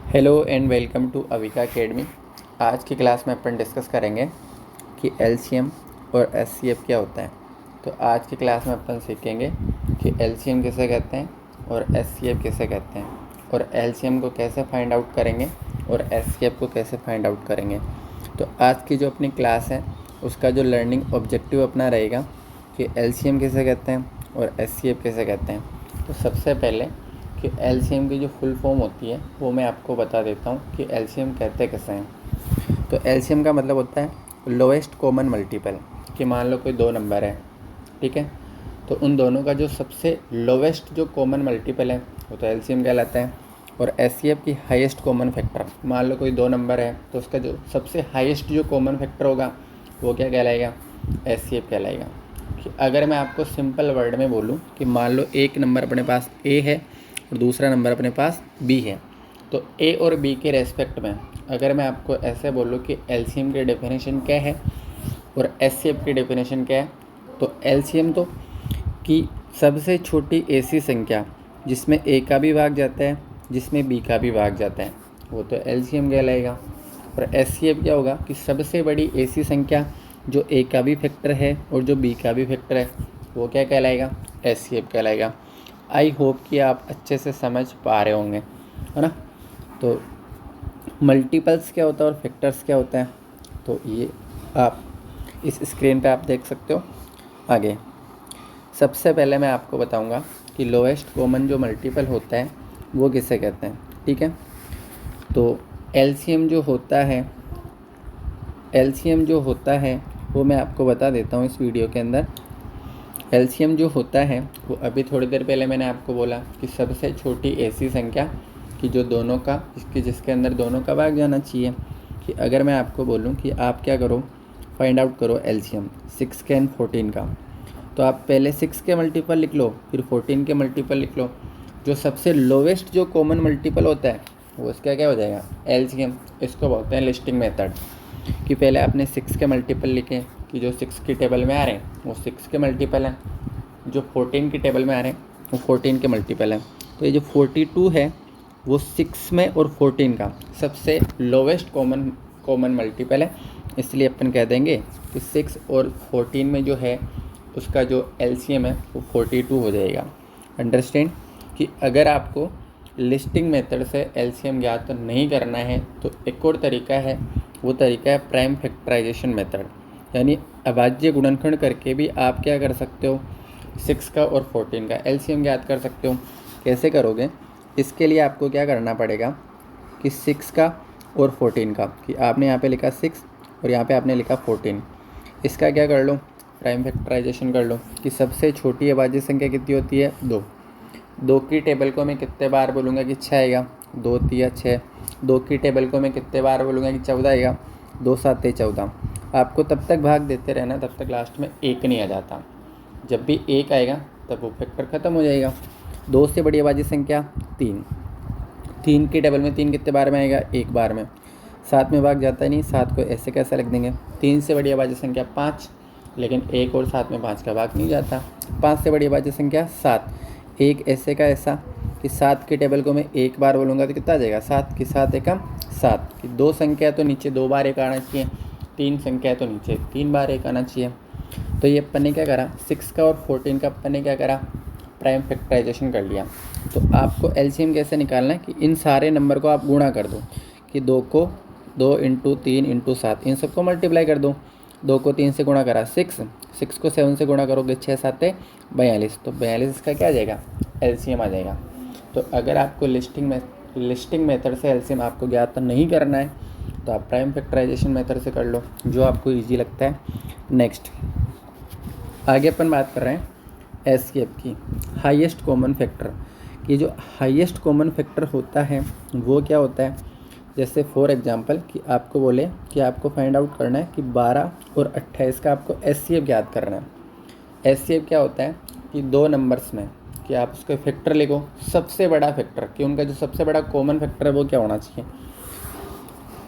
Hello and welcome to Avika academy. आज की class में अपन डिस्कस करेंगे कि एलसीएम और एचसीएफ क्या होता है। तो आज की क्लास में अपन सीखेंगे कि एलसीएम किसे कहते हैं और एचसीएफ किसे कहते हैं, और एलसीएम को कैसे फाइंड आउट करेंगे और एचसीएफ को कैसे फाइंड आउट करेंगे। तो आज की जो अपनी क्लास है उसका जो लर्निंग ऑब्जेक्टिव अपना रहेगा कि एलसीएम किसे कहते हैं और एचसीएफ किसे कहते हैं। तो सबसे पहले कि एलसीएम की जो फुल फॉर्म होती है वो मैं आपको बता देता हूँ कि एलसीएम कहते कैसे हैं। तो एलसीएम का मतलब होता है लोएस्ट कॉमन मल्टीपल। कि मान लो कोई दो नंबर है, ठीक है, तो उन दोनों का जो सबसे लोवेस्ट जो कॉमन मल्टीपल है वो तो एलसीएम कहलाता है। और एचसीएफ की हाईएस्ट कॉमन फैक्टर, मान लो कोई दो नंबर है तो उसका जो सबसे हाईएस्ट जो कॉमन फैक्टर होगा वो क्या कहलाएगा, एचसीएफ कहलाएगा। कि अगर मैं आपको सिंपल वर्ड में बोलूँ कि मान लो एक नंबर अपने पास ए है और दूसरा नंबर अपने पास बी है, तो ए और बी के रेस्पेक्ट में अगर मैं आपको ऐसे बोलूँ कि एलसीएम की डेफिनेशन क्या है और एचसीएफ की डेफिनेशन क्या है, तो एलसीएम तो कि सबसे छोटी ऐसी संख्या जिसमें ए का भी भाग जाता है जिसमें बी का भी भाग जाता है वो तो एलसीएम कहलाएगा। और एचसीएफ क्या होगा कि सबसे बड़ी ऐसी संख्या जो ए का भी फैक्टर है और जो बी का भी फैक्टर है वो क्या कहलाएगा, एचसीएफ कहलाएगा। आई होप कि आप अच्छे से समझ पा रहे होंगे, है ना। तो मल्टीपल्स क्या होता है और फैक्टर्स क्या होता है, तो ये आप इस स्क्रीन पे आप देख सकते हो। आगे सबसे पहले मैं आपको बताऊंगा कि लोएस्ट कॉमन जो मल्टीपल होता है वो किसे कहते हैं, ठीक है। तो एलसीएम जो होता है वो मैं आपको बता देता हूँ इस वीडियो के अंदर। एलसीएम जो होता है वो अभी थोड़ी देर पहले मैंने आपको बोला कि सबसे छोटी ऐसी संख्या कि जो दोनों का जिसके अंदर दोनों का भाग जाना चाहिए। कि अगर मैं आपको बोलूं कि आप क्या करो, फाइंड आउट करो एलसीएम 6 के एंड 14 का, तो आप पहले 6 के मल्टीपल लिख लो फिर 14 के मल्टीपल लिख लो। जो सबसे लोवेस्ट जो कॉमन मल्टीपल होता है वो इसका क्या हो जाएगा, एलसीएम। इसको बोलते हैं लिस्टिंग मेथड। कि पहले आपने 6 के मल्टीपल लिखे कि जो 6 की टेबल में आ रहे हैं वो 6 के मल्टीपल हैं, जो 14 की टेबल में आ रहे हैं वो 14 के मल्टीपल हैं। तो ये जो 42 है वो 6 में और 14 का सबसे लोवेस्ट कॉमन मल्टीपल है, इसलिए अपन कह देंगे कि 6 और 14 में जो है उसका जो एलसीएम है वो 42 हो जाएगा। अंडरस्टैंड। कि अगर आपको लिस्टिंग मेथड से एलसीएम ज्ञात नहीं करना है तो एक और तरीका है, वो तरीका है प्राइम फैक्टराइजेशन मेथड। यानी अभाज्य गुणनखंड करके भी आप क्या कर सकते हो, 6 का और 14 का एलसीएम ज्ञात कर सकते हो। कैसे करोगे, इसके लिए आपको क्या करना पड़ेगा कि 6 का और 14 का, कि आपने यहाँ पे लिखा 6 और यहाँ पे आपने लिखा 14, इसका क्या कर लो, प्राइम फैक्टराइजेशन कर लो। कि सबसे छोटी अभाज्य संख्या कितनी होती है, 2। 2 की टेबल को मैं कितने बार बोलूँगा कि 6 आएगा, 2 3 6। 2 की टेबल को मैं कितने बार बोलूँगा कि 14 आएगा, 2 7 14। आपको तब तक भाग देते रहना तब तक लास्ट में 1 नहीं आ जाता। जब भी 1 आएगा तब वो फैक्टर ख़त्म हो जाएगा। 2 से बड़ी अभाज्य संख्या 3। 3 की टेबल में 3 कितने बार में आएगा, 1 बार में। 7 में भाग जाता ही नहीं, 7 को ऐसे कैसे लिख देंगे। 3 से बड़ी अभाज्य संख्या 5, लेकिन 1 और 7 में 5 का भाग नहीं जाता। 5 से बड़ी अभाज्य संख्या 7, एक ऐसे का ऐसा कि 7 की टेबल को मैं 1 बार बोलूँगा तो कितना आ जाएगा, 7 की 7 एकम 7। कि 2 संख्या तो नीचे 2 बार 1 आना चाहिए, 3 संख्या तो नीचे 3 बार 1 आना चाहिए। तो ये अपन ने क्या करा, 6 का और 14 का अपन ने क्या करा, प्राइम फैक्टराइजेशन कर लिया। तो आपको एलसीएम कैसे निकालना है कि इन सारे नंबर को आप गुणा कर दो। कि 2 को 2 इंटू 3 इंटू 7, इन सबको मल्टीप्लाई कर दो। 2 को 3 से गुणा करा 6 को 7 से गुणा करोगे 6 7 42, तो 42 इसका क्या आ जाएगा, एलसीएम आ जाएगा। तो अगर आपको लिस्टिंग मेथड से एलसीएम आपको ज्ञात नहीं करना है तो आप प्राइम फैक्टराइजेशन मेथड से कर लो, जो आपको ईजी लगता है। नेक्स्ट आगे अपन बात कर रहे हैं एचसीएफ की, हाईएस्ट कॉमन फैक्टर। कि जो हाईएस्ट कॉमन फैक्टर होता है वो क्या होता है, जैसे फॉर एग्जांपल कि आपको बोले कि आपको फाइंड आउट करना है कि 12 और 28 का आपको एचसीएफ ज्ञात करना है। एचसीएफ क्या होता है कि दो नंबर्स में कि आप उसके फैक्टर लिखो, सबसे बड़ा फैक्टर, कि उनका जो सबसे बड़ा कॉमन फैक्टर है वो क्या होना चाहिए।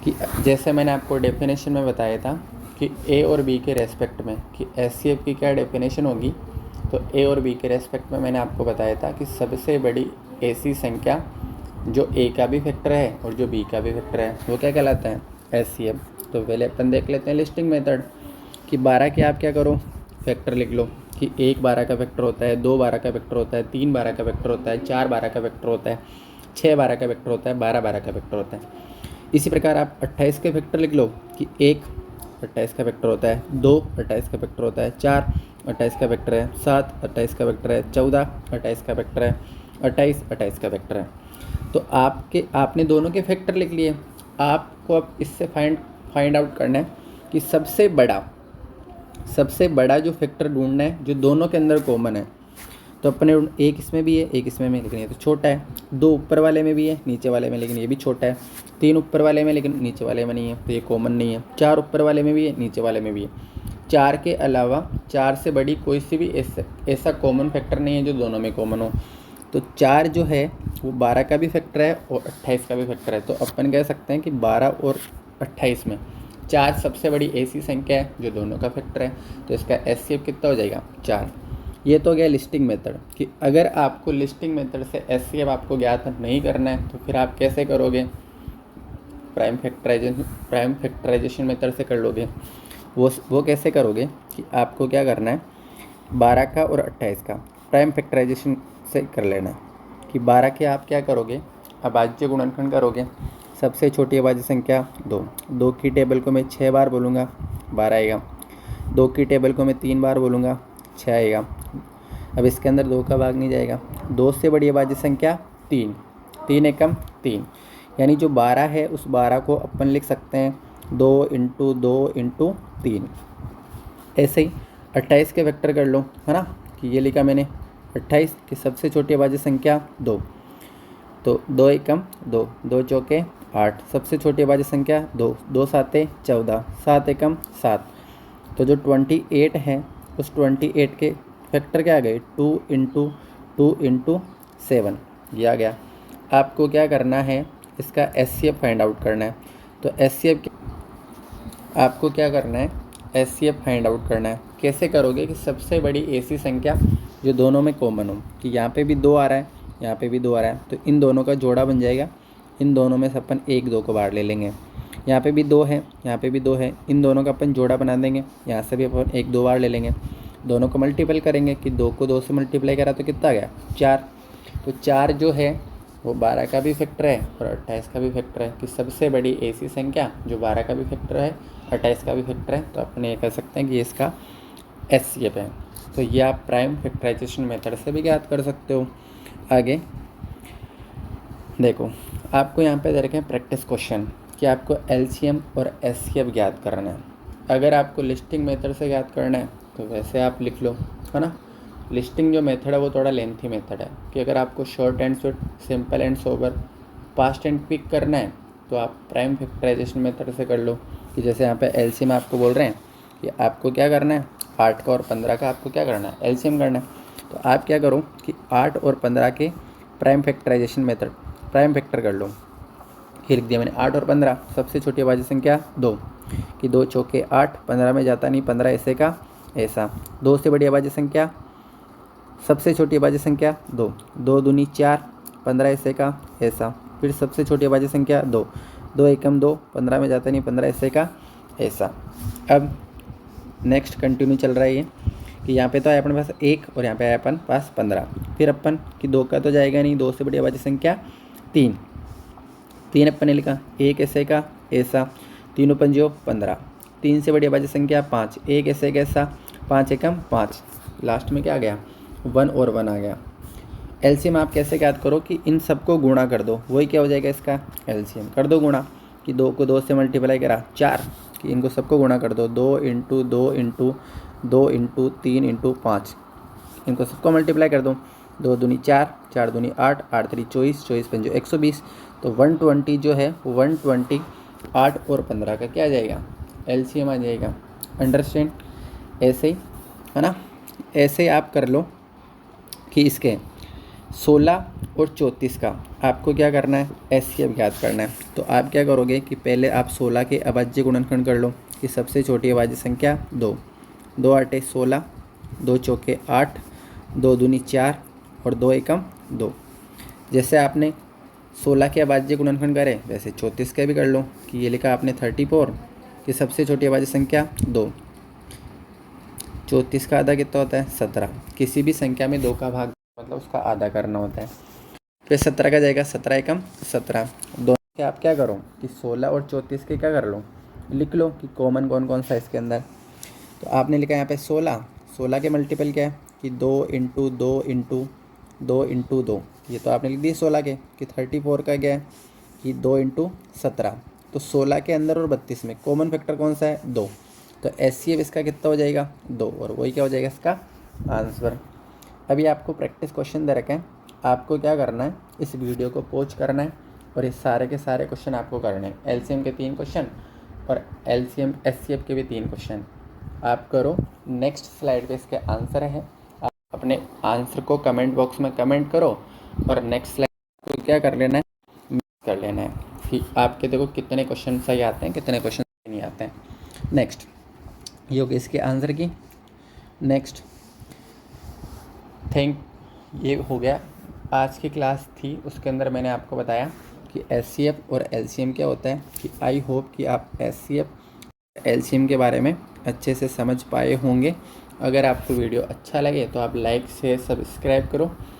कि जैसे मैंने आपको डेफिनेशन में बताया था कि ए और बी के रेस्पेक्ट में कि एचसीएफ की क्या डेफिनेशन होगी, तो ए और बी के रेस्पेक्ट में मैंने आपको बताया था कि सबसे बड़ी ऐसी संख्या जो ए का भी फैक्टर है और जो बी का भी फैक्टर है वो क्या कहलाता है, एचसीएफ। तो पहले अपन देख लेते हैं लिस्टिंग मेथड कि 12 के आप क्या करो, फैक्टर लिख लो कि 1 12 का फैक्टर होता है, 2 12 का फैक्टर होता है, 3 12 का फैक्टर होता है, 4 12 का फैक्टर होता है, 6 12 का फैक्टर होता है, 12 12 का फैक्टर होता है। इसी प्रकार आप 28 के फैक्टर लिख लो कि 1 28 का फैक्टर होता है, 2 28 का फैक्टर होता है, 4 28 का फैक्टर है, 7 28 का फैक्टर है, 14 28 का फैक्टर है, 28 28 का फैक्टर है। तो आपने दोनों के फैक्टर लिख लिए। आपको अब इससे फाइंड आउट करना है कि सबसे बड़ा जो फैक्टर ढूंढना है जो दोनों के अंदर कॉमन है। तो अपने एक इसमें भी है, एक इसमें भी, लेकिन ये तो छोटा है। 2 ऊपर वाले में भी है, नीचे वाले में, लेकिन ये भी छोटा है। 3 ऊपर वाले में, लेकिन नीचे वाले में नहीं है, तो ये कॉमन नहीं है। 4 ऊपर वाले में भी है, नीचे वाले में भी है। 4 के अलावा 4 से बड़ी कोई सी भी ऐसा कॉमन फैक्टर नहीं है जो दोनों में कॉमन हो। तो 4 जो है वो 12 का भी फैक्टर है और 28 का भी फैक्टर है। तो अपन कह सकते हैं कि 12 और 28 में 4 सबसे बड़ी ऐसी संख्या है जो दोनों का फैक्टर है। तो इसका एचसीएफ कितना हो जाएगा, 4। ये तो गया लिस्टिंग मेथड कि अगर आपको लिस्टिंग मेथड से एचसीएफ आपको ज्ञात नहीं करना है तो फिर आप कैसे करोगे, प्राइम फैक्टराइजेशन मेथड से कर लोगे। वो कैसे करोगे कि आपको क्या करना है, 12 का और 28 का प्राइम फैक्टराइजेशन से कर लेना है कि 12 के आप क्या करोगे, अभाज्य गुणनखंड करोगे। सबसे छोटी अभाज्य संख्या 2 की टेबल को मैं 6 बार बोलूँगा 12 आएगा। 2 की टेबल को मैं 3 बार बोलूँगा 6 आएगा। अब इसके अंदर 2 का भाग नहीं जाएगा। 2 से बड़ी अभाज्य संख्या 3 एकम 3, यानी जो 12 है उस 12 को अपन लिख सकते हैं 2 × 2 × 3। ऐसे ही 28 के वेक्टर कर लो, है ना, कि ये लिखा मैंने 28 की सबसे छोटी अभाज्य संख्या 2, तो 2 एकम 2, 2 चौके 8, सबसे छोटी अभाज्य संख्या 2, 2 साते 14, 7 एकम 7। तो जो 28 है उस 28 के फैक्टर क्या आ गए, 2 × 2 × 7 ये आ गया। आपको क्या करना है, इसका एचसीएफ फाइंड आउट करना है। तो एचसीएफ आपको क्या करना है, एचसीएफ फाइंड आउट करना है। कैसे करोगे कि सबसे बड़ी ऐसी संख्या जो दोनों में कॉमन हो, कि यहाँ पे भी 2 आ रहा है, यहाँ पे भी 2 आ रहा है, तो इन दोनों का जोड़ा बन जाएगा। इन दोनों में से अपन 1 2 को बाहर ले लेंगे। यहाँ पे भी 2 है, यहाँ पे भी 2 है, इन दोनों का अपन जोड़ा बना देंगे। यहाँ से भी अपन 1 2 बार ले लेंगे। दोनों को मल्टीपल करेंगे कि 2 को 2 से मल्टीप्लाई करा तो कितना आ गया, 4। तो 4 जो है वो 12 का भी फैक्टर है और 28 का भी फैक्टर है, कि सबसे बड़ी ऐसी संख्या जो 12 का भी फैक्टर है, 28 का भी फैक्टर है। तो अपन ये कह सकते हैं कि ये इसका एचसीएफ है। तो ये आप प्राइम फैक्टराइजेशन मेथड से भी ज्ञात कर सकते हो। आगे देखो, आपको यहाँ पे दे रखे हैं प्रैक्टिस क्वेश्चन कि आपको एलसीएम और एचसीएफ ज्ञात करना है। अगर आपको लिस्टिंग मेथड से ज्ञात करना है तो वैसे आप लिख लो, है ना। लिस्टिंग जो मेथड है वो थोड़ा लेंथी मेथड है, कि अगर आपको short and sweet, simple and sober, fast and quick करना है तो आप प्राइम फैक्टराइजेशन मेथड से कर लो। कि जैसे यहाँ पे एलसीएम आपको बोल रहे हैं कि आपको क्या करना है, 8 का और 15 का आपको क्या करना है, एलसीएम करना है। तो आप क्या करो कि 8 और 15 के prime factorization method, prime factor कर लो। ये लिख दिया मैंने, 8 और 15, सबसे छोटी अभाज्य संख्या 2, कि 2 चौके 8, 15 में जाता नहीं, 15 ऐसे का ऐसा। 2 से बड़ी अभाज्य संख्या, सबसे छोटी अभाज्य संख्या 2, 2 दूनी 4, 15 ऐसे का ऐसा। फिर सबसे छोटी अभाज्य संख्या 2, 2 एकम 2, 15 में जाता नहीं, 15 ऐसे का ऐसा। अब नेक्स्ट कंटिन्यू चल रहा है ये, कि यहाँ पे तो आया अपने पास 1 और यहाँ पे आया अपन पास 15। फिर अपन कि 2 का तो जाएगा नहीं, 2 से बड़ी अभाज्य संख्या 3 अपन ने लिखा, 1 ऐसे का ऐसा, 3 पंजो 15। 3 से बड़ी अभाज्य संख्या 5, 1 ऐसे कैसा, 5 एकम 5। लास्ट में क्या आ गया, 1 और 1 आ गया। एलसीएम आप कैसे ज्ञात करो कि इन सबको गुणा कर दो, वही क्या हो जाएगा इसका एलसीएम। कर दो गुणा, कि 2 को 2 से मल्टीप्लाई करा 4, कि इनको सबको गुणा कर दो, 2 × 2 × 2 × 3 × 5, इनको सबको मल्टीप्लाई कर दो। 2 दूनी 4, 4 दूनी 8, 8 3 24, 24 पंजो 120। तो 120 जो है 120 8 और 15 का क्या आ जाएगा, एलसीएम आ जाएगा। अंडरस्टैंड, ऐसे ही है ना। ऐसे आप कर लो कि इसके 16 और 34 का आपको क्या करना है, एचसीएफ ज्ञात करना है। तो आप क्या करोगे कि पहले आप 16 के अभाज्य गुणनखंड कर लो, कि सबसे छोटी अभाज्य संख्या 2, 2 8 16, 2 चौके 8, 2 दूनी 4 और 2 एकम 2। जैसे आपने 16 के अभाज्य गुणनखंड करें वैसे 34 का भी कर लो कि ये लिखा आपने 34 कि सबसे छोटी अभाज्य संख्या 2। 34 का आधा कितना होता है 17। किसी भी संख्या में 2 का भाग मतलब उसका आधा करना होता है। फिर 17 का जाएगा 17 एकम 17। दोनों के आप क्या करो कि 16 और 34 के क्या कर लो लिख लो कि कॉमन कौन कौन सा इसके अंदर। तो आपने लिखा यहाँ पे 16 के मल्टीपल क्या है कि 2 इंटू 2 इंटू 2 इंटू 2, ये तो आपने लिख दी 16 के कि 34 का क्या है कि 2 इंटू 17। तो 16 के अंदर और 32 में कॉमन फैक्टर कौन सा है 2। तो HCF इसका कितना हो जाएगा 2 और वही क्या हो जाएगा इसका आंसर। अभी आपको प्रैक्टिस क्वेश्चन दे रखे हैं, आपको क्या करना है इस वीडियो को पॉज करना है और ये सारे के सारे क्वेश्चन आपको करने हैं। LCM के 3 क्वेश्चन और LCM HCF के भी 3 क्वेश्चन आप करो। नेक्स्ट स्लाइड पे इसके आंसर है, आप अपने आंसर को कमेंट बॉक्स में कमेंट करो और नेक्स्ट स्लाइड को क्या कर लेना है मिस कर लेना है। फिर आपके देखो कितने क्वेश्चन सही आते हैं कितने क्वेश्चन सही नहीं आते हैं। नेक्स्ट ये हो गया इसके आंसर की। नेक्स्ट ये हो गया आज की क्लास थी, उसके अंदर मैंने आपको बताया कि HCF और LCM क्या होता है। कि आई होप कि आप HCF LCM के बारे में अच्छे से समझ पाए होंगे। अगर आपको वीडियो अच्छा लगे तो आप लाइक शेयर सब्सक्राइब करो